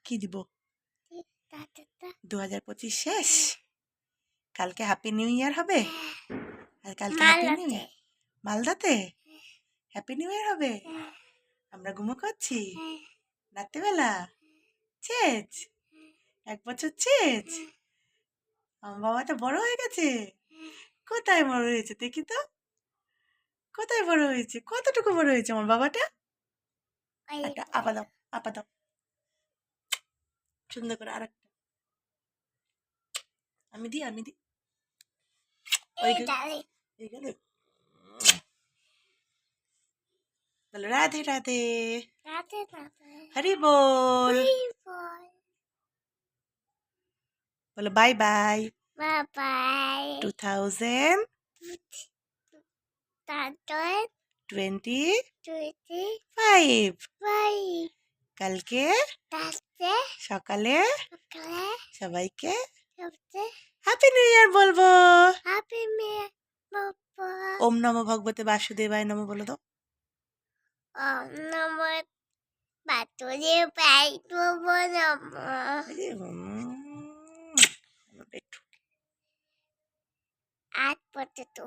কি দিব? 2025 শেষ, কালকে হ্যাপি নিউ ইয়ার হবে। আর কালকে হ্যাপি নিউ ইয়ার মালদাতে হ্যাপি নিউ ইয়ার হবে। আমরা ঘুমো করছি রাত্রিবেলা। চেচ 1 বছর চেচ। আমার বাবাটা বড় হয়ে গেছে। কোথায় বড় হয়েছে দেখি তো, কোথায় বড় হয়েছে? কতটুকু বড় হয়েছে আমার বাবাটা? একটা আপা দাও, আপা দাও সুন্দর করে। আর একটা আমি দিই, আমি দিই। বলো রাধে রাধে, হরি বল। বলো বাই বাই। 2025 কালকে সকালে সবাইকে হ্যাপি নিউ ইয়ার বলবো। ওম নমো ভগবতে বাসুদেবায় নমো বলো তো। ওম নমো বাসুদেবায় নমো। একটু আজ পড়তে তো